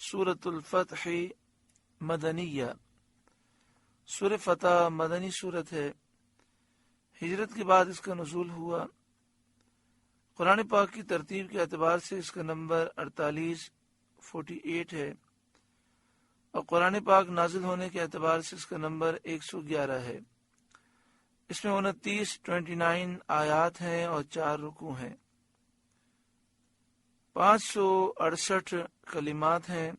سورۃ الفتح مدنیہ، سورہ فتح مدنی صورت ہے، ہجرت کے بعد اس کا نزول ہوا۔ قرآن پاک کی ترتیب کے اعتبار سے اس کا نمبر 48 ہے، اور قرآن پاک نازل ہونے کے اعتبار سے اس کا نمبر 111 ہے۔ اس میں 29 آیات ہیں اور 4 رکوع ہیں، 568 کلمات ہیں،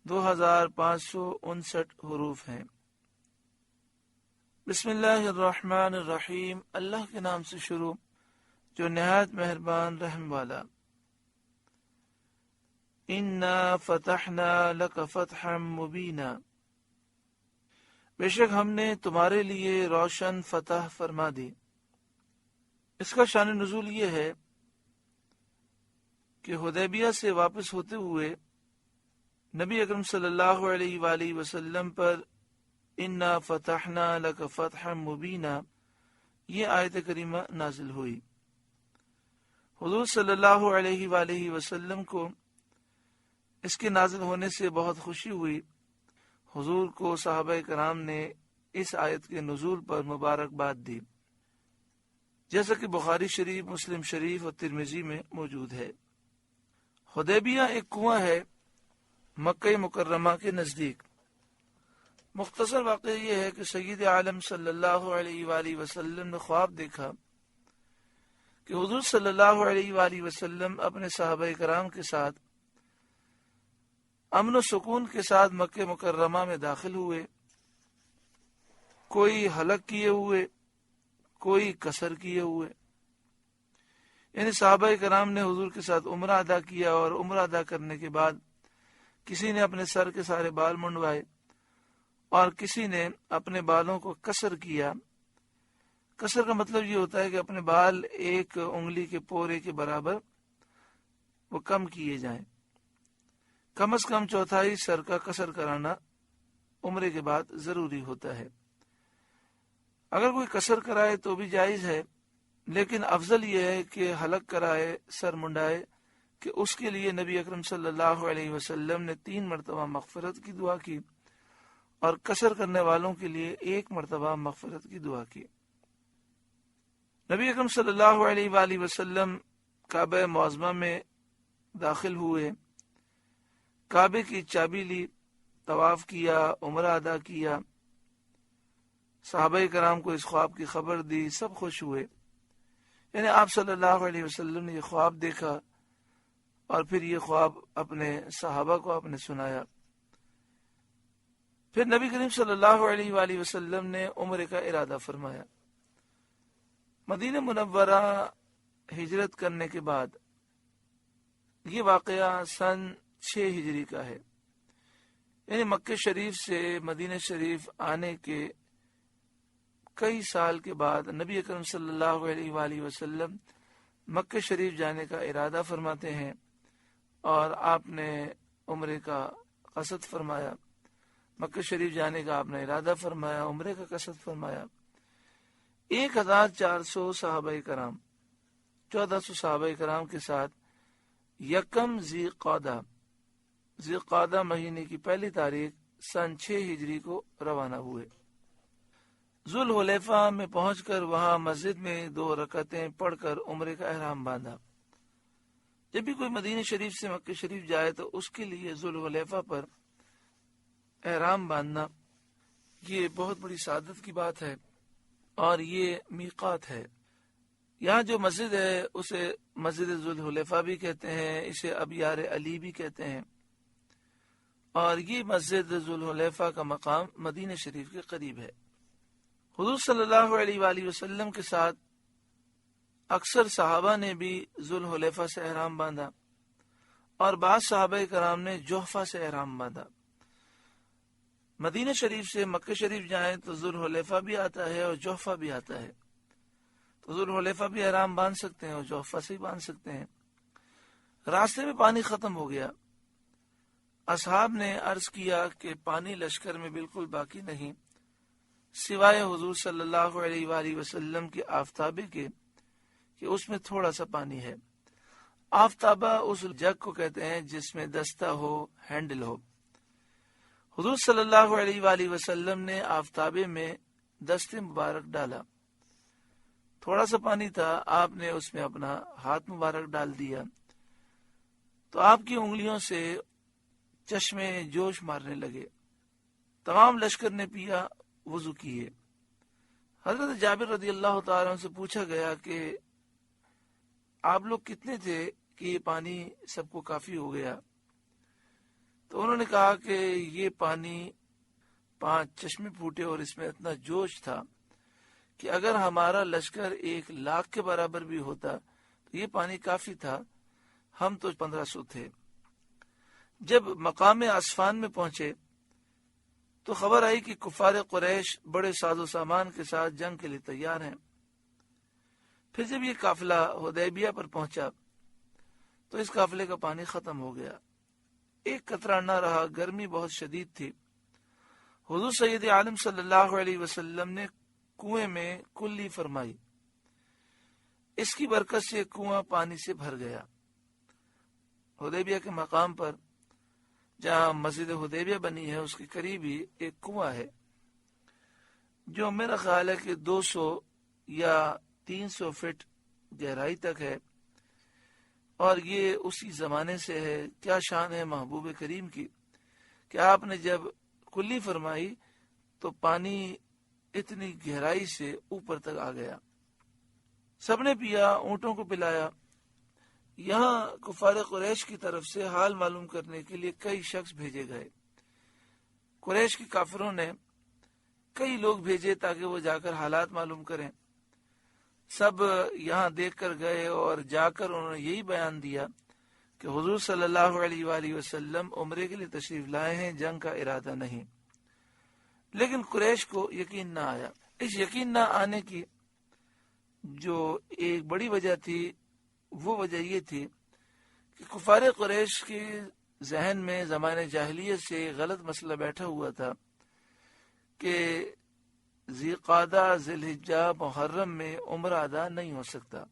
2559 حروف ہیں۔ بسم اللہ الرحمن الرحیم، اللہ کے نام سے شروع جو نہایت مہربان رحم والا۔ انا فتحنا لک فتحا مبینا، بے شک ہم نے تمہارے لیے روشن فتح فرما دی۔ اس کا شان نزول یہ ہے کہ حدیبیہ سے واپس ہوتے ہوئے نبی اکرم صلی اللہ علیہ وآلہ وسلم پر انا فتحنا لک فتحا مبینا یہ آیت کریمہ نازل ہوئی۔ حضور صلی اللہ علیہ وآلہ وسلم کو اس کے نازل ہونے سے بہت خوشی ہوئی۔ حضور کو صحابہ کرام نے اس آیت کے نزول پر مبارکباد دی، جیسا کہ بخاری شریف، مسلم شریف اور ترمذی میں موجود ہے۔ حدیبیہ ایک کنواں ہے مکہ مکرمہ کے نزدیک۔ مختصر واقعہ یہ ہے کہ سید عالم صلی اللہ علیہ وآلہ وسلم نے خواب دیکھا کہ حضور صلی اللہ علیہ وآلہ وسلم اپنے صحابہ کرام کے ساتھ امن و سکون کے ساتھ مکہ مکرمہ میں داخل ہوئے، کوئی حلق کیے ہوئے، کوئی قصر کیے ہوئے، یعنی صحابہ کرام نے حضور کے ساتھ عمرہ ادا کیا، اور عمرہ ادا کرنے کے بعد کسی نے اپنے سر کے سارے بال منڈوائے اور کسی نے اپنے بالوں کو قصر کیا۔ قصر کا مطلب یہ ہوتا ہے کہ اپنے بال ایک انگلی کے پورے کے برابر وہ کم کیے جائیں، کم از کم چوتھائی سر کا قصر کرانا عمرے کے بعد ضروری ہوتا ہے۔ اگر کوئی قصر کرائے تو بھی جائز ہے، لیکن افضل یہ ہے کہ حلق کرائے، سر منڈائے، کہ اس کے لیے نبی اکرم صلی اللہ علیہ وسلم نے 3 مرتبہ مغفرت کی دعا کی، اور قصر کرنے والوں کے لیے 1 مرتبہ مغفرت کی دعا کی۔ نبی اکرم صلی اللہ علیہ وآلہ وسلم کعبہ معظمہ میں داخل ہوئے، کعبے کی چابی لی، طواف کیا، عمرہ ادا کیا، صحابہ کرام کو اس خواب کی خبر دی، سب خوش ہوئے۔ یعنی آپ صلی اللہ علیہ وسلم نے یہ خواب دیکھا اور پھر یہ خواب اپنے صحابہ کو آپ نے سنایا۔ پھر نبی کریم صلی اللہ علیہ وآلہ وسلم نے عمرے کا ارادہ فرمایا۔ مدینہ منورہ ہجرت کرنے کے بعد یہ واقعہ سن 6 ہجری کا ہے، یعنی مکہ شریف سے مدینہ شریف آنے کے کئی سال کے بعد نبی اکرم صلی اللہ علیہ وآلہ وسلم مکہ شریف جانے کا ارادہ فرماتے ہیں، اور آپ نے عمرے کا قصد فرمایا۔ مکہ شریف جانے کا آپ نے ارادہ فرمایا، عمرے کا قصد فرمایا۔ 1400 صحابہ کرام، 1400 صحابہ کرام کے ساتھ یکم ذی قعدہ مہینے کی 1 تاریخ سن 6 ہجری کو روانہ ہوئے۔ ذوالحلیفہ میں پہنچ کر وہاں مسجد میں 2 رکعتیں پڑھ کر عمرے کا احرام باندھا۔ جب بھی کوئی مدینہ شریف سے مکہ شریف جائے تو اس کے لیے ذوالحلیفہ پر احرام باندھنا یہ بہت بڑی سعادت کی بات ہے، اور یہ میقات ہے۔ یہاں جو مسجد ہے اسے مسجد ذوالحلیفہ بھی کہتے ہیں، اسے ابیار علی بھی کہتے ہیں، اور یہ مسجد ذوالحلیفہ کا مقام مدینہ شریف کے قریب ہے۔ حضور صلی اللہ علیہ وآلہ وسلم کے ساتھ اکثر صحابہ نے بھی ذوالحلیفہ سے احرام باندھا، اور بعض صحابہ کرام نے جحفہ سے احرام باندھا۔ مدینہ شریف سے مکہ شریف جائیں تو ذوالحلیفہ بھی آتا ہے اور جحفہ بھی آتا ہے، تو ذوالحلیفہ بھی احرام باندھ سکتے ہیں اور جحفہ سے بھی باندھ سکتے ہیں۔ راستے میں پانی ختم ہو گیا، اصحاب نے عرض کیا کہ پانی لشکر میں بالکل باقی نہیں سوائے حضور صلی اللہ علیہ وآلہ وسلم کے آفتابے کے، کہ اس میں تھوڑا سا پانی ہے۔ آفتابہ اس جگ کو کہتے ہیں جس میں دستہ ہو، ہینڈل ہو۔ حضور صلی اللہ علیہ وآلہ وسلم نے آفتابے میں دست مبارک ڈالا، تھوڑا سا پانی تھا، آپ نے اس میں اپنا ہاتھ مبارک ڈال دیا تو آپ کی انگلیوں سے چشمے جوش مارنے لگے۔ تمام لشکر نے پیا، وضو کیے۔ حضرت جابر رضی اللہ تعالیٰ عنہ سے پوچھا گیا کہ آپ لوگ کتنے تھے کہ یہ پانی سب کو کافی ہو گیا؟ تو انہوں نے کہا کہ یہ پانی 5 چشمے پھوٹے اور اس میں اتنا جوش تھا کہ اگر ہمارا لشکر 1,00,000 کے برابر بھی ہوتا تو یہ پانی کافی تھا، ہم تو 1500 تھے۔ جب مقام عصفان میں پہنچے تو خبر آئی کہ کفار قریش بڑے ساز و سامان کے ساتھ جنگ کے لیے تیار ہیں۔ پھر جب یہ قافلہ حدیبیہ پر پہنچا تو اس قافلے کا پانی ختم ہو گیا، ایک قطرہ نہ رہا، گرمی بہت شدید تھی۔ حضور سید عالم صلی اللہ علیہ وسلم نے کنویں میں کلی فرمائی، اس کی برکت سے کنواں پانی سے بھر گیا۔ حدیبیہ کے مقام پر جہاں مسجد حدیبیہ بنی ہے اس کے قریب ہی ایک کنواں ہے جو میرا خیال ہے کہ 200 یا 300 فٹ گہرائی تک ہے، اور یہ اسی زمانے سے ہے۔ کیا شان ہے محبوب کریم کی کہ آپ نے جب کلی فرمائی تو پانی اتنی گہرائی سے اوپر تک آ گیا۔ سب نے پیا، اونٹوں کو پلایا۔ یہاں کفار قریش کی طرف سے حال معلوم کرنے کے لیے کئی شخص بھیجے گئے۔ قریش کے کافروں نے کئی لوگ بھیجے تاکہ وہ جا کر حالات معلوم کریں۔ سب یہاں دیکھ کر گئے اور جا کر انہوں نے یہی بیان دیا کہ حضور صلی اللہ علیہ وآلہ وسلم عمرے کے لیے تشریف لائے ہیں، جنگ کا ارادہ نہیں۔ لیکن قریش کو یقین نہ آیا۔ اس یقین نہ آنے کی جو ایک بڑی وجہ تھی وہ وجہ یہ تھی کہ کفار قریش کے ذہن میں زمانے جاہلیت سے غلط مسئلہ بیٹھا ہوا تھا کہ ذی قعدہ، ذی الحجہ، محرم میں عمرہ ادا نہیں ہو سکتا۔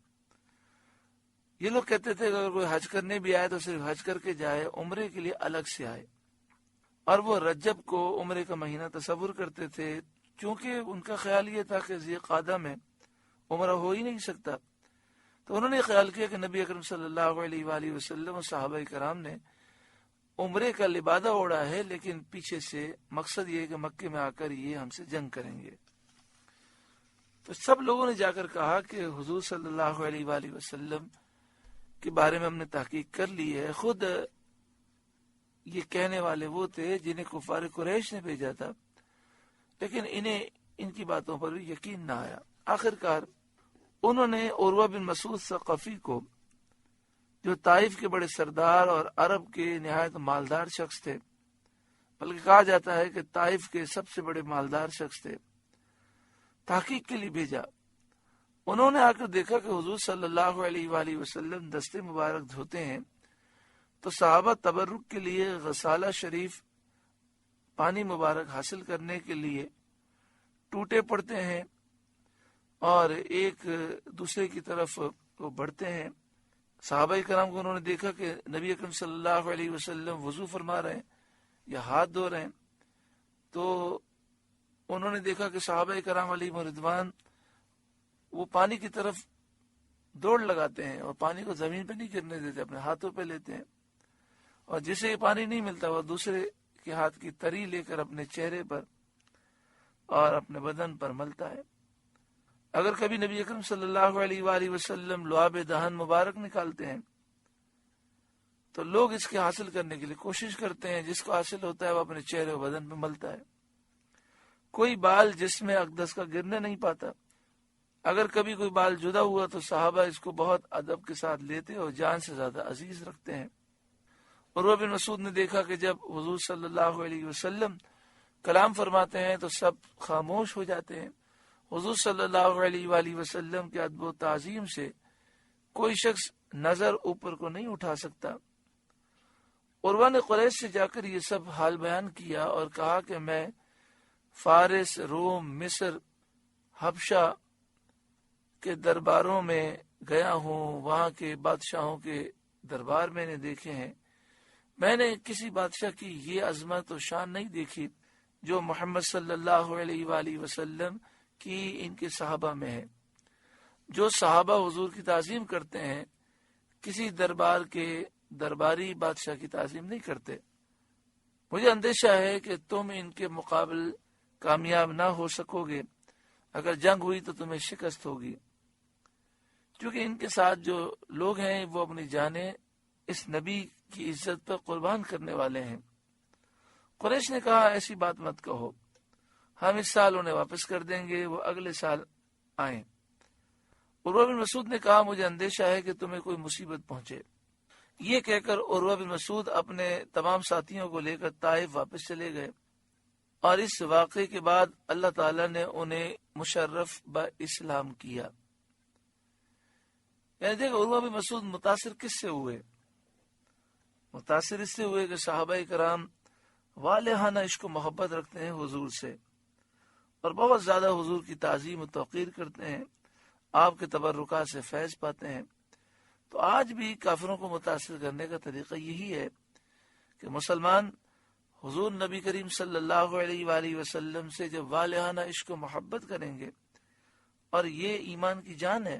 یہ لوگ کہتے تھے کہ اگر کوئی حج کرنے بھی آئے تو صرف حج کر کے جائے، عمرے کے لیے الگ سے آئے، اور وہ رجب کو عمرے کا مہینہ تصور کرتے تھے، چونکہ ان کا خیال یہ تھا کہ ذی قعدہ میں عمرہ ہو ہی نہیں سکتا۔ تو انہوں نے خیال کیا کہ نبی اکرم صلی اللہ علیہ وآلہ وسلم اور صحابہ کرام نے عمرے کا لبادہ اوڑا ہے، لیکن پیچھے سے مقصد یہ ہے کہ مکے میں آ کر یہ ہم سے جنگ کریں گے۔ تو سب لوگوں نے جا کر کہا کہ حضور صلی اللہ علیہ وآلہ وسلم کے بارے میں ہم نے تحقیق کر لی ہے، خود یہ کہنے والے وہ تھے جنہیں کفار قریش نے بھیجا تھا، لیکن انہیں ان کی باتوں پر بھی یقین نہ آیا۔ آخرکار انہوں نے عروہ بن مسعود ثقفی کو، جو طائف کے بڑے سردار اور عرب کے نہایت مالدار شخص تھے، بلکہ کہا جاتا ہے کہ طائف کے سب سے بڑے مالدار شخص تھے، تحقیق کے لیے بھیجا۔ انہوں نے آ کر دیکھا کہ حضور صلی اللہ علیہ وآلہ وسلم دستے مبارک دھوتے ہیں تو صحابہ تبرک کے لیے غسالہ شریف پانی مبارک حاصل کرنے کے لیے ٹوٹے پڑتے ہیں اور ایک دوسرے کی طرف وہ بڑھتے ہیں۔ صحابہ کرام کو انہوں نے دیکھا کہ نبی اکرم صلی اللہ علیہ وسلم وضو فرما رہے ہیں یا ہاتھ دھو رہے ہیں، تو انہوں نے دیکھا کہ صحابہ کرام علیہ رضوان وہ پانی کی طرف دوڑ لگاتے ہیں اور پانی کو زمین پہ نہیں گرنے دیتے، اپنے ہاتھوں پہ لیتے ہیں، اور جسے یہ پانی نہیں ملتا وہ دوسرے کے ہاتھ کی تری لے کر اپنے چہرے پر اور اپنے بدن پر ملتا ہے۔ اگر کبھی نبی اکرم صلی اللہ علیہ وآلہ وسلم لعاب دہن مبارک نکالتے ہیں تو لوگ اس کے حاصل کرنے کے لیے کوشش کرتے ہیں، جس کو حاصل ہوتا ہے وہ اپنے چہرے و بدن پہ ملتا ہے۔ کوئی بال جسم اقدس کا گرنے نہیں پاتا۔ اگر کبھی کوئی بال جدا ہوا تو صحابہ اس کو بہت ادب کے ساتھ لیتے اور جان سے زیادہ عزیز رکھتے ہیں۔ عروہ بن مسعود نے دیکھا کہ جب حضور صلی اللہ علیہ وسلم کلام فرماتے ہیں تو سب خاموش ہو جاتے ہیں۔ حضور صلی اللہ علیہ وآلہ وسلم کے ادب و تعظیم سے کوئی شخص نظر اوپر کو نہیں اٹھا سکتا۔ عروہ نے قریش سے جا کر یہ سب حال بیان کیا اور کہا کہ میں فارس، روم، مصر، حبشہ کے درباروں میں گیا ہوں، وہاں کے بادشاہوں کے دربار میں نے دیکھے ہیں، میں نے کسی بادشاہ کی یہ عظمت و شان نہیں دیکھی جو محمد صلی اللہ علیہ وآلہ وسلم کی ان کے صحابہ میں ہے۔ جو صحابہ حضور کی تعظیم کرتے ہیں کسی دربار کے درباری بادشاہ کی تعظیم نہیں کرتے۔ مجھے اندیشہ ہے کہ تم ان کے مقابل کامیاب نہ ہو سکو گے، اگر جنگ ہوئی تو تمہیں شکست ہوگی، کیونکہ ان کے ساتھ جو لوگ ہیں وہ اپنی جانیں اس نبی کی عزت پر قربان کرنے والے ہیں۔ قریش نے کہا ایسی بات مت کہو، ہم اس سال انہیں واپس کر دیں گے، وہ اگلے سال آئیں۔ عروہ بن مسعود نے کہا مجھے اندیشہ ہے کہ تمہیں کوئی مصیبت پہنچے۔ یہ کہہ کر عروہ بن مسعود اپنے تمام ساتھیوں کو لے کر طائف واپس چلے گئے، اور اس واقعے کے بعد اللہ تعالیٰ نے انہیں مشرف با اسلام کیا۔ یعنی دیکھو عروہ بن مسعود متاثر کس سے ہوئے؟ متاثر اس سے ہوئے کہ صحابہ کرام والہانہ عشق و محبت رکھتے ہیں حضور سے، اور بہت زیادہ حضور کی تعظیم و توقیر کرتے ہیں، آپ کے تبرکات سے فیض پاتے ہیں۔ تو آج بھی کافروں کو متاثر کرنے کا طریقہ یہی ہے کہ مسلمان حضور نبی کریم صلی اللہ علیہ وآلہ وسلم سے جب والہانہ عشق و محبت کریں گے، اور یہ ایمان کی جان ہے،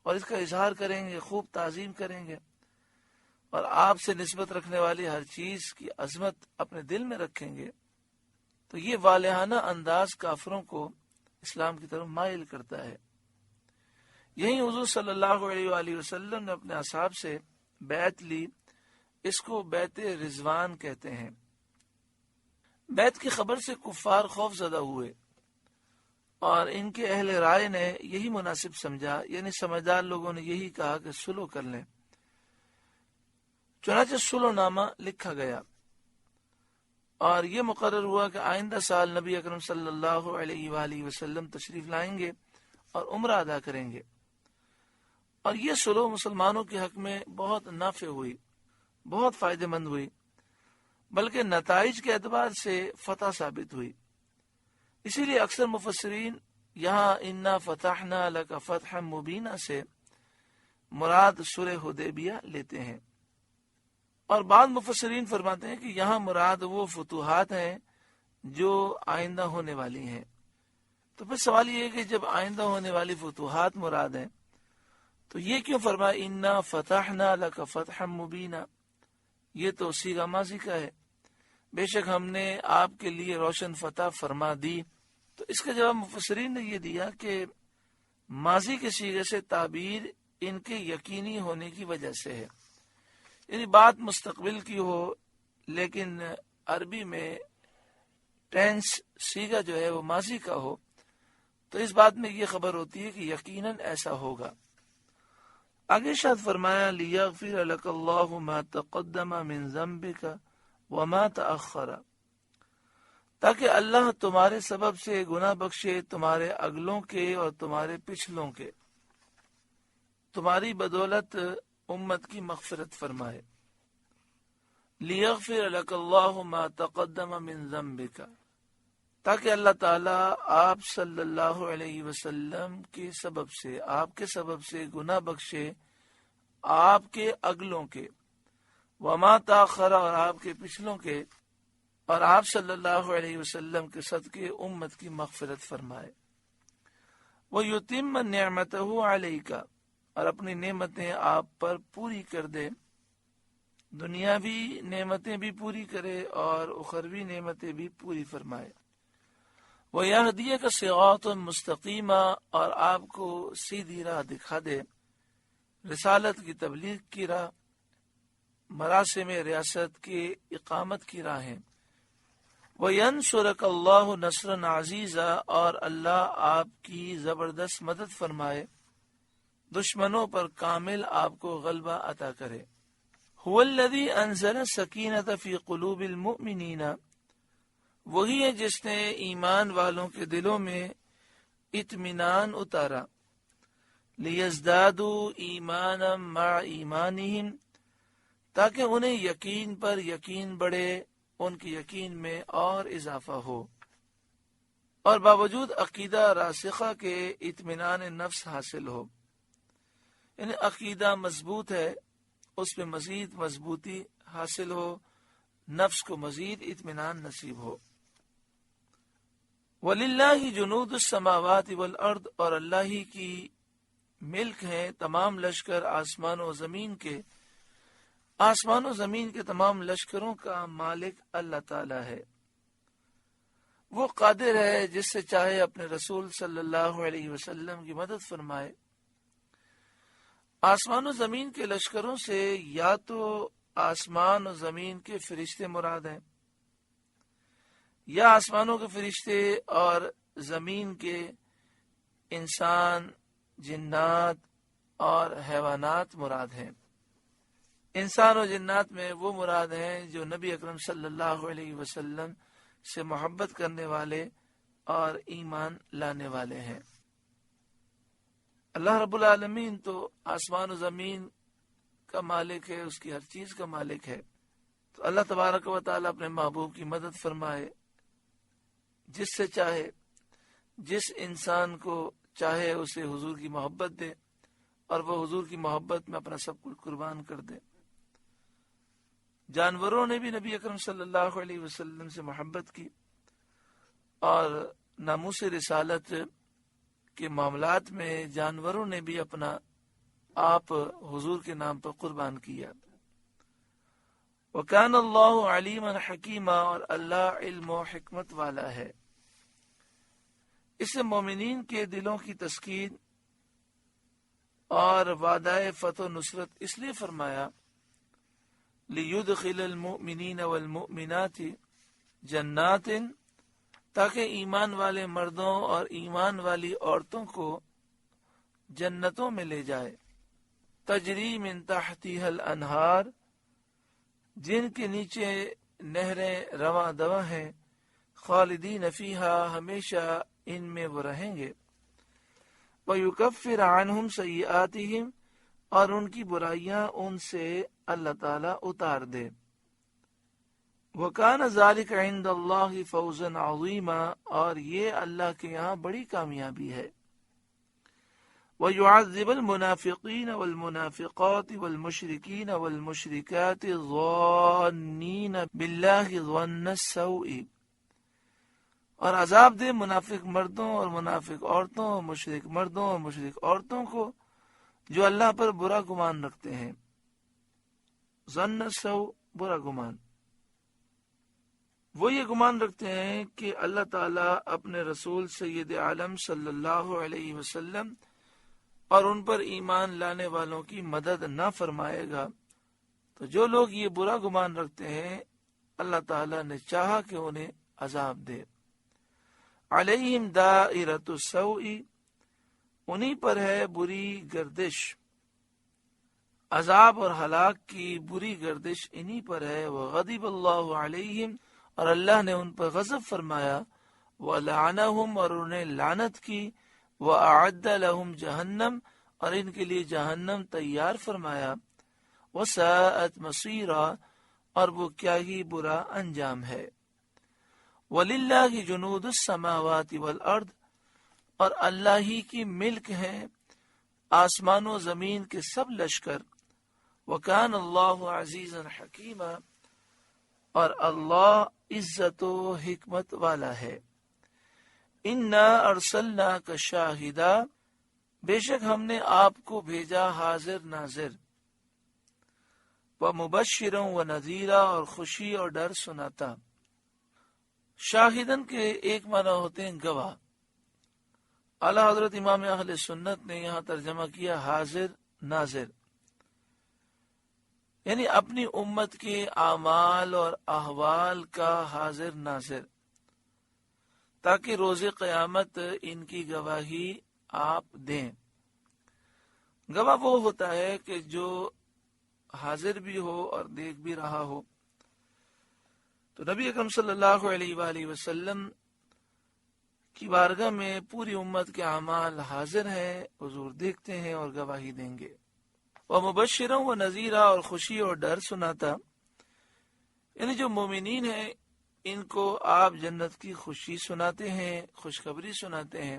اور اس کا اظہار کریں گے، خوب تعظیم کریں گے، اور آپ سے نسبت رکھنے والی ہر چیز کی عظمت اپنے دل میں رکھیں گے، تو یہ والہانہ انداز کافروں کو اسلام کی طرف مائل کرتا ہے۔ یہی حضور صلی اللہ علیہ وآلہ وسلم نے اپنے اصحاب سے بیعت لی، اس کو بیعت رضوان کہتے ہیں۔ بیعت کی خبر سے کفار خوف زدہ ہوئے، اور ان کے اہل رائے نے یہی مناسب سمجھا، یعنی سمجھدار لوگوں نے یہی کہا کہ صلح کر لیں۔ چنانچہ صلح نامہ لکھا گیا، اور یہ مقرر ہوا کہ آئندہ سال نبی اکرم صلی اللہ علیہ وآلہ وسلم تشریف لائیں گے اور عمرہ ادا کریں گے، اور یہ صلح مسلمانوں کے حق میں بہت نافع ہوئی، بہت فائدہ مند ہوئی، بلکہ نتائج کے اعتبار سے فتح ثابت ہوئی۔ اسی لیے اکثر مفسرین یہاں انا فتحنا لک فتحا مبینا سے مراد صلح حدیبیہ لیتے ہیں، اور بعض مفسرین فرماتے ہیں کہ یہاں مراد وہ فتوحات ہیں جو آئندہ ہونے والی ہیں۔ تو پھر سوال یہ ہے کہ جب آئندہ ہونے والی فتوحات مراد ہیں تو یہ کیوں فرمایا انا فتحنا لک فتحا مبینا؟ یہ تو صیغہ ماضی کا ہے، بے شک ہم نے آپ کے لیے روشن فتح فرما دی۔ تو اس کا جواب مفسرین نے یہ دیا کہ ماضی کے صیغے سے تعبیر ان کے یقینی ہونے کی وجہ سے ہے، یعنی بات مستقبل کی ہو لیکن عربی میں ٹینس صیغہ جو ہے وہ ماضی کا ہو، تو اس بات میں یہ خبر ہوتی ہے کہ یقیناً ایسا ہوگا۔ آگے ارشاد فرمایا لیغفر لک اللہ ما تقدم من ذنبک وما تأخر، تاکہ اللہ تمہارے سبب سے گناہ بخشے تمہارے اگلوں کے اور تمہارے پچھلوں کے، تمہاری بدولت امت کی مغفرت فرمائے۔ لیغفر لک اللہ ما تقدم من ذنبک، تاکہ اللہ تعالیٰ آپ صلی اللہ علیہ وسلم کے سبب سے، آپ کے سبب سے گناہ بخشے آپ کے اگلوں کے، وما تاخر، اور آپ کے پچھلوں کے، اور آپ صلی اللہ علیہ وسلم کے صدقے امت کی مغفرت فرمائے۔ وَيُتِمَّ نِعْمَتَهُ عَلَيْكَ، اور اپنی نعمتیں آپ پر پوری کر دے، دنیاوی نعمتیں بھی پوری کرے اور اخروی نعمتیں بھی پوری فرمائے۔ وَيَهْدِيَكَ صِرَاطًا مُسْتَقِيمًا، اور آپ کو سیدھی راہ دکھا دے، رسالت کی تبلیغ کی راہ، مراسم ریاست کے اقامت کی راہیں۔ وَيَنْصُرَكَ اللَّهُ نَصْرًا عَزِيزًا، اور اللہ آپ کی زبردست مدد فرمائے، دشمنوں پر کامل آپ کو غلبہ عطا کرے۔ هُوَ الَّذِي أَنزَلَ السَّكِينَةَ فِي قُلُوبِ الْمُؤْمِنِينَ، وہی ہے جس نے ایمان والوں کے دلوں میں اطمینان اتارا، لِيَزْدَادُوا إِيمَانًا مَعَ إِيمَانِهِمْ، تاکہ انہیں یقین پر یقین بڑھے، ان کے یقین میں اور اضافہ ہو، اور باوجود عقیدہ راسخہ کے اطمینان نفس حاصل ہو۔ یعنی عقیدہ مضبوط ہے، اس میں مزید مضبوطی حاصل ہو، نفس کو مزید اطمینان نصیب ہو۔ وَلِلَّهِ جُنُودُ السَّمَاوَاتِ وَالْأَرْضِ، اور اللہ ہی کی ملک ہیں تمام لشکر آسمان و زمین کے، آسمان و زمین کے تمام لشکروں کا مالک اللہ تعالی ہے۔ وہ قادر ہے جس سے چاہے اپنے رسول صلی اللہ علیہ وسلم کی مدد فرمائے۔ آسمان و زمین کے لشکروں سے یا تو آسمان و زمین کے فرشتے مراد ہیں، یا آسمانوں کے فرشتے اور زمین کے انسان، جنات اور حیوانات مراد ہیں۔ انسان و جنات میں وہ مراد ہیں جو نبی اکرم صلی اللہ علیہ وسلم سے محبت کرنے والے اور ایمان لانے والے ہیں۔ اللہ رب العالمین تو آسمان و زمین کا مالک ہے، اس کی ہر چیز کا مالک ہے، تو اللہ تبارک و تعالی اپنے محبوب کی مدد فرمائے جس سے چاہے، جس انسان کو چاہے اسے حضور کی محبت دے اور وہ حضور کی محبت میں اپنا سب کچھ قربان کر دے۔ جانوروں نے بھی نبی اکرم صلی اللہ علیہ وسلم سے محبت کی اور ناموس رسالت کے معاملات میں جانوروں نے بھی اپنا آپ حضور کے نام پر قربان کیا۔ وَكَانَ اللَّهُ عَلِيمًا حَكِيمًا، اور اللہ علم و حکمت والا ہے۔ اس سے مومنین کے دلوں کی تسکین اور وعدہ فتح و نصرت اس لیے فرمایا لِيُدْخِلَ الْمُؤْمِنِينَ وَالْمُؤْمِنَاتِ جنات، تاکہ ایمان والے مردوں اور ایمان والی عورتوں کو جنتوں میں لے جائے، تجری من تحتها الانہار، جن کے نیچے نہریں رواں دواں ہیں، خالدین فیہا، ہمیشہ ان میں وہ رہیں گے، وَيُكَفِّرْ عَنْهُمْ سَيِّئَاتِهِمْ، اور ان کی برائیاں ان سے اللہ تعالیٰ اتار دے۔ وَكَانَ ذَلِكَ عِنْدَ اللَّهِ فَوْزًا عَظِيمًا، اور یہ اللہ کے یہاں بڑی کامیابی ہے۔ وَيُعَذِّبَ الْمُنَافِقِينَ وَالْمُنَافِقَاتِ وَالْمُشْرِكِينَ وَالْمُشْرِكَاتِ الظَّانِّينَ بِاللَّهِ ظَنَّ السَّوْءِ، اور عذاب دے منافق مردوں اور منافق عورتوں اور مشرک مردوں اور مشرک عورتوں کو جو اللہ پر برا گمان رکھتے ہیں۔ ظن السوء، برا گمان، وہ یہ گمان رکھتے ہیں کہ اللہ تعالیٰ اپنے رسول سید عالم صلی اللہ علیہ وسلم اور ان پر ایمان لانے والوں کی مدد نہ فرمائے گا۔ تو جو لوگ یہ برا گمان رکھتے ہیں اللہ تعالیٰ نے چاہا کہ انہیں عذاب دے۔ علیہم دائرۃ السوء، انہی پر ہے بری گردش، عذاب اور ہلاک کی بری گردش انہی پر ہے۔ وغضب اللہ علیہم، اور اللہ نے ان پر غضب فرمایا، وَلَعَنَهُمْ، اور انہیں لعنت کی، وَأَعَدَّ لَهُمْ جہنم، اور ان کے لیے جہنم تیار فرمایا، وَسَاءَتْ مَصِيرًا، اور وہ کیا ہی برا انجام ہے۔ وَلِلَّهِ جُنُودُ السَّمَاوَاتِ وَالْأَرْضِ، اور اللہ ہی کی ملک ہیں آسمان و زمین کے سب لشکر۔ وَكَانَ اللَّهُ عَزِيزًا حَكِيمًا، اور اللہ عزت و حکمت والا ہے۔ اِنَّا أَرْسَلْنَاكَ شَاهِدًا، بے شک ہم نے آپ کو بھیجا حاضر ناظر، وَمُبَشِّرًا وَنَذِيرًا، اور خوشی اور ڈر سناتا۔ شاہدن کے ایک معنی ہوتے ہیں گواہ۔ اعلیٰ حضرت امام اہل سنت نے یہاں ترجمہ کیا حاضر ناظر، یعنی اپنی امت کے اعمال اور احوال کا حاضر ناظر، تاکہ روز قیامت ان کی گواہی آپ دیں۔ گواہ وہ ہوتا ہے کہ جو حاضر بھی ہو اور دیکھ بھی رہا ہو۔ تو نبی اکرم صلی اللہ علیہ وآلہ وسلم کی بارگاہ میں پوری امت کے اعمال حاضر ہیں، حضور دیکھتے ہیں اور گواہی دیں گے۔ وَمُبَشِّرًا وَنَذِيرًا، اور خوشی اور ڈر سناتا، یعنی جو مومنین ہیں ان کو آپ جنت کی خوشی سناتے ہیں، خوشخبری سناتے ہیں،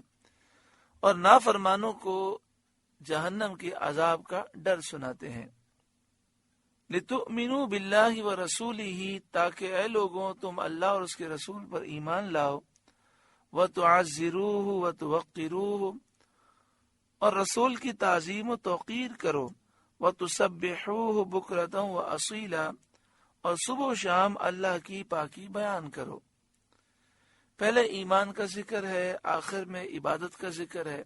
اور نافرمانوں کو جہنم کے عذاب کا ڈر سناتے ہیں۔ لِتُؤْمِنُوا بِاللَّهِ وَرَسُولِهِ، تاکہ اے لوگوں تم اللہ اور اس کے رسول پر ایمان لاؤ، وَتُعَزِّرُوهُ وَتُوَقِّرُوهُ، اور رسول کی تعظیم و توقیر کرو، وَتُسَبِّحُوهُ بُكْرَةً وَأَصِيلًا، اور صبح و شام اللہ کی پاکی بیان کرو۔ پہلے ایمان کا ذکر ہے، آخر میں عبادت کا ذکر ہے،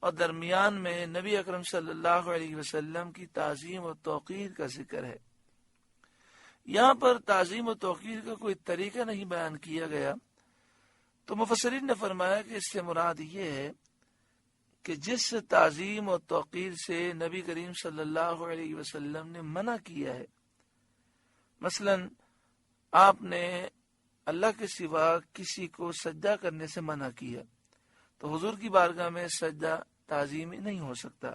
اور درمیان میں نبی اکرم صلی اللہ علیہ وسلم کی تعظیم و توقیر کا ذکر ہے۔ یہاں پر تعظیم و توقیر کا کوئی طریقہ نہیں بیان کیا گیا، تو مفسرین نے فرمایا کہ اس سے مراد یہ ہے کہ جس تعظیم و توقیر سے نبی کریم صلی اللہ علیہ وسلم نے منع کیا ہے، مثلا آپ نے اللہ کے سوا کسی کو سجدہ کرنے سے منع کیا، تو حضور کی بارگاہ میں سجدہ تعظیمی نہیں ہو سکتا،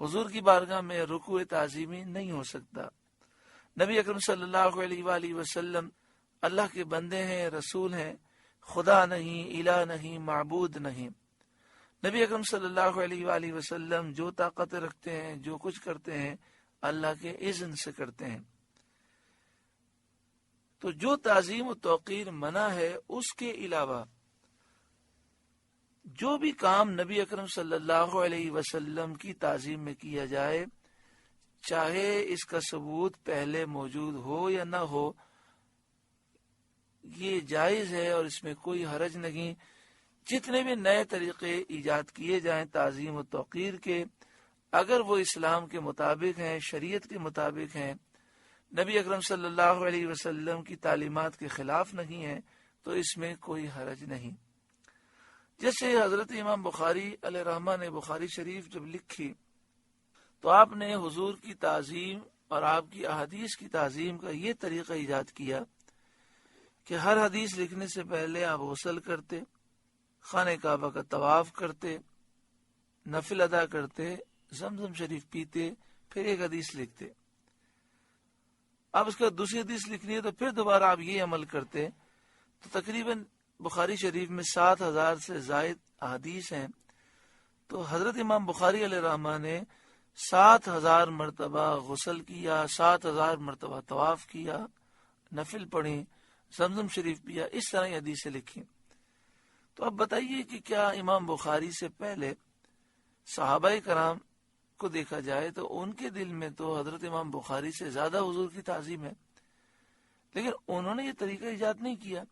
حضور کی بارگاہ میں رکوع تعظیمی نہیں ہو سکتا۔ نبی اکرم صلی اللہ علیہ وآلہ وسلم اللہ کے بندے ہیں، رسول ہیں، خدا نہیں، الہ نہیں، معبود نہیں۔ نبی اکرم صلی اللہ علیہ وآلہ وسلم جو طاقت رکھتے ہیں، جو کچھ کرتے ہیں، اللہ کے اذن سے کرتے ہیں۔ تو جو تعظیم و توقیر منع ہے، اس کے علاوہ جو بھی کام نبی اکرم صلی اللہ علیہ وسلم کی تعظیم میں کیا جائے، چاہے اس کا ثبوت پہلے موجود ہو یا نہ ہو، یہ جائز ہے اور اس میں کوئی حرج نہیں۔ جتنے بھی نئے طریقے ایجاد کیے جائیں تعظیم و توقیر کے، اگر وہ اسلام کے مطابق ہیں، شریعت کے مطابق ہیں، نبی اکرم صلی اللہ علیہ وسلم کی تعلیمات کے خلاف نہیں ہیں، تو اس میں کوئی حرج نہیں۔ جیسے حضرت امام بخاری علیہ رحمہ نے بخاری شریف جب لکھی تو آپ نے حضور کی تعظیم اور آپ کی احادیث کی تعظیم کا یہ طریقہ ایجاد کیا کہ ہر حدیث لکھنے سے پہلے آپ غسل کرتے، خانہ کعبہ کا طواف کرتے، نفل ادا کرتے، زمزم شریف پیتے، پھر ایک حدیث لکھتے۔ اب اس کا دوسری حدیث لکھنی ہے تو پھر دوبارہ آپ یہ عمل کرتے، تو تقریباً بخاری شریف میں 7,000 سے زائد احادیث ہیں۔ تو حضرت امام بخاری علیہ رحمہ نے 7,000 مرتبہ غسل کیا، 7,000 مرتبہ طواف کیا، نفل پڑھی، زمزم شریف پیا، اس طرح یہ حدیثیں لکھی۔ تو اب بتائیے کہ کیا امام بخاری سے پہلے صحابہ کرام کو دیکھا جائے تو ان کے دل میں تو حضرت امام بخاری سے زیادہ حضور کی تعظیم ہے، لیکن انہوں نے یہ طریقہ ایجاد نہیں کیا،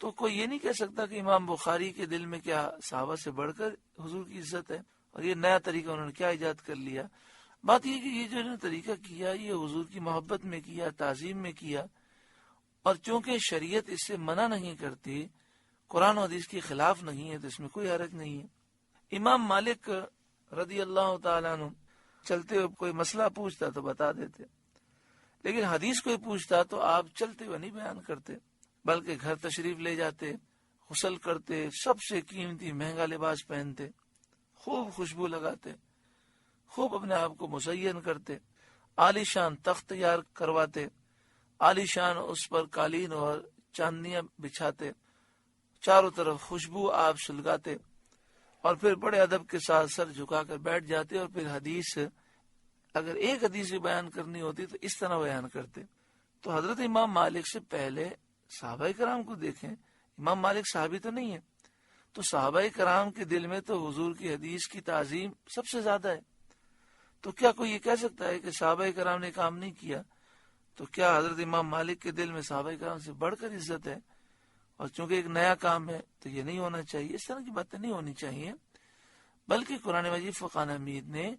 تو کوئی یہ نہیں کہہ سکتا کہ امام بخاری کے دل میں کیا صحابہ سے بڑھ کر حضور کی عزت ہے، اور یہ نیا طریقہ انہوں نے کیا ایجاد کر لیا۔ بات یہ کہ یہ جو انہوں نے طریقہ کیا، یہ حضور کی محبت میں کیا، تعظیم میں کیا، اور چونکہ شریعت اس سے منع نہیں کرتی، قرآن و حدیث کے خلاف نہیں ہے، تو اس میں کوئی حرج نہیں ہے۔ امام مالک رضی اللہ تعالیٰ عنہ چلتے ہوئے کوئی مسئلہ پوچھتا تو بتا دیتے، لیکن حدیث کوئی پوچھتا تو آپ چلتے ہوئے نہیں بیان کرتے، بلکہ گھر تشریف لے جاتے، غسل کرتے، سب سے قیمتی مہنگا لباس پہنتے، خوب خوشبو لگاتے، خوب اپنے آپ کو مزین کرتے، عالی شان تخت تیار کرواتے، عالی شان اس پر قالین اور چاندنیاں بچھاتے، چاروں طرف خوشبو آپ سلگاتے، اور پھر بڑے ادب کے ساتھ سر جھکا کر بیٹھ جاتے، اور پھر حدیث اگر ایک حدیث بھی بیان کرنی ہوتی تو اس طرح بیان کرتے۔ تو حضرت امام مالک سے پہلے صحابہ کرام کو دیکھیں، امام مالک صحابی تو نہیں ہے، تو صحابہ کرام کے دل میں تو حضور کی حدیث کی تعظیم سب سے زیادہ ہے۔ تو کیا کوئی یہ کہہ سکتا ہے کہ صحابہ کرام نے کام نہیں کیا؟ تو کیا حضرت امام مالک کے دل میں صحابہ کرام سے بڑھ کر عزت ہے؟ اور چونکہ ایک نیا کام ہے تو یہ نہیں ہونا چاہیے، اس طرح کی باتیں نہیں ہونی چاہیے، بلکہ قرآن مجید فرقان حمید نے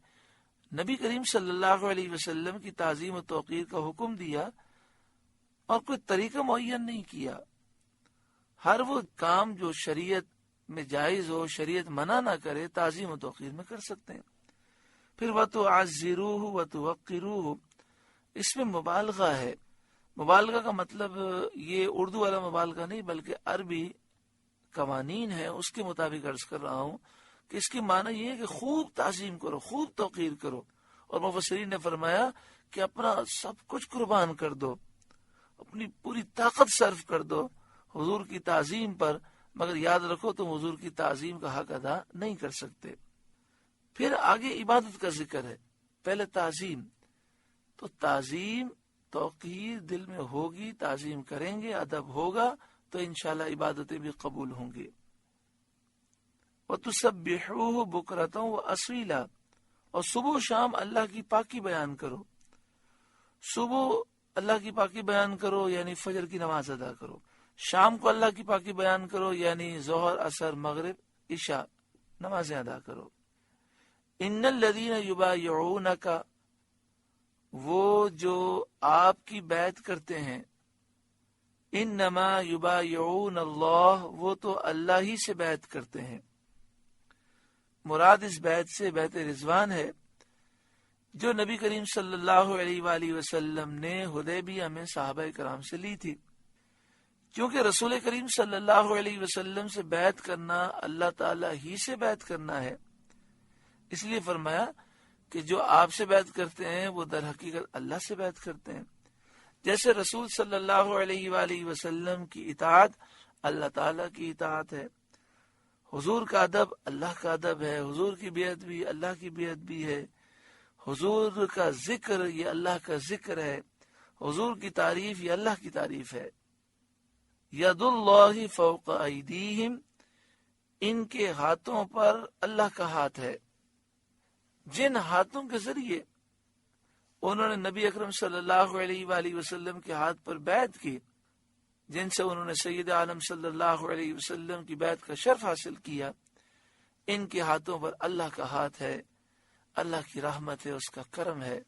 نبی کریم صلی اللہ علیہ وسلم کی تعظیم و توقیر کا حکم دیا اور کوئی طریقہ معین نہیں کیا۔ ہر وہ کام جو شریعت میں جائز ہو، شریعت منع نہ کرے، تعظیم و توقیر میں کر سکتے ہیں۔ پھر وَتُعَزِّرُوهُ وَتُوَقِّرُوهُ، اس میں مبالغہ ہے۔ مبالغہ کا مطلب یہ اردو والا مبالغہ نہیں، بلکہ عربی قوانین ہے اس کے مطابق عرض کر رہا ہوں کہ اس کی معنی یہ ہے کہ خوب تعظیم کرو، خوب توقیر کرو، اور مفسرین نے فرمایا کہ اپنا سب کچھ قربان کر دو، اپنی پوری طاقت صرف کر دو حضور کی تعظیم پر، مگر یاد رکھو تم حضور کی تعظیم کا حق ادا نہیں کر سکتے۔ پھر آگے عبادت کا ذکر ہے، پہلے تعظیم، تو تعظیم توقیر دل میں ہوگی، تعظیم کریں گے، ادب ہوگا تو انشاءاللہ عبادتیں بھی قبول ہوں گی۔ وَتُسَبِّحُوهُ بُكْرَةً وَأَصِيلًا، اور صبح و شام اللہ کی پاکی بیان کرو۔ صبح اللہ کی پاکی بیان کرو یعنی فجر کی نماز ادا کرو، شام کو اللہ کی پاکی بیان کرو یعنی ظہر، عصر، مغرب، عشاء نمازیں ادا کرو۔ ان الذین یبایعونک، وہ جو آپ کی بیعت کرتے ہیں، انما یبایعون اللہ، وہ تو اللہ ہی سے بیعت کرتے ہیں۔ مراد اس بیعت سے بیعت رضوان ہے جو نبی کریم صلی اللہ علیہ وآلہ وسلم نے حدیبیہ میں صحابہ کرام سے لی تھی۔ کیونکہ رسول کریم صلی اللہ علیہ وسلم سے بیعت کرنا اللہ تعالی ہی سے بیعت کرنا ہے، اس لیے فرمایا کہ جو آپ سے بیعت کرتے ہیں وہ در حقیقت اللہ سے بیعت کرتے ہیں۔ جیسے رسول صلی اللہ علیہ وآلہ وسلم کی اطاعت اللہ تعالی کی اطاعت ہے، حضور کا ادب اللہ کا ادب ہے، حضور کی بیعت بھی اللہ کی بیعت بھی ہے، حضور کا ذکر یہ اللہ کا ذکر ہے، حضور کی تعریف یہ اللہ کی تعریف ہے۔ ید اللہ فوق ایدیہم، ان کے ہاتھوں پر اللہ کا ہاتھ ہے۔ جن ہاتھوں کے ذریعے انہوں نے نبی اکرم صلی اللہ علیہ وآلہ وسلم کے ہاتھ پر بیعت کی، جن سے انہوں نے سید عالم صلی اللہ علیہ وسلم کی بیعت کا شرف حاصل کیا، ان کے ہاتھوں پر اللہ کا ہاتھ ہے، اللہ کی رحمت ہے، اس کا کرم ہے۔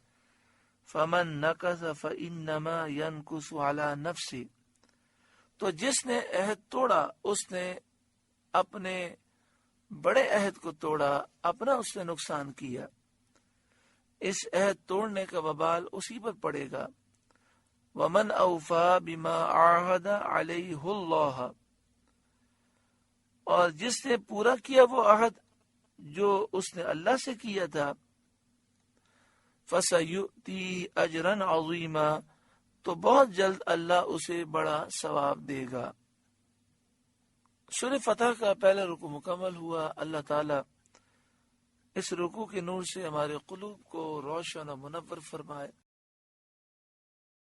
فمن نقض فانما ينقص على نفسه، تو جس نے عہد توڑا اس نے اپنے بڑے عہد کو توڑا، اپنا اس نے نقصان کیا، اس عہد توڑنے کا وبال اسی پر پڑے گا۔ ومن اوفا بما عاہد علیہ اللہ، اور جس نے پورا کیا وہ عہد جو اس نے اللہ سے کیا تھا، فَسَيُؤْتِيهِ أَجْرًا عَظِيمًا، تو بہت جلد اللہ اسے بڑا ثواب دے گا۔ سورہ فتح کا پہلا رکوع مکمل ہوا۔ اللہ تعالی اس رکوع کے نور سے ہمارے قلوب کو روشن و منور فرمائے۔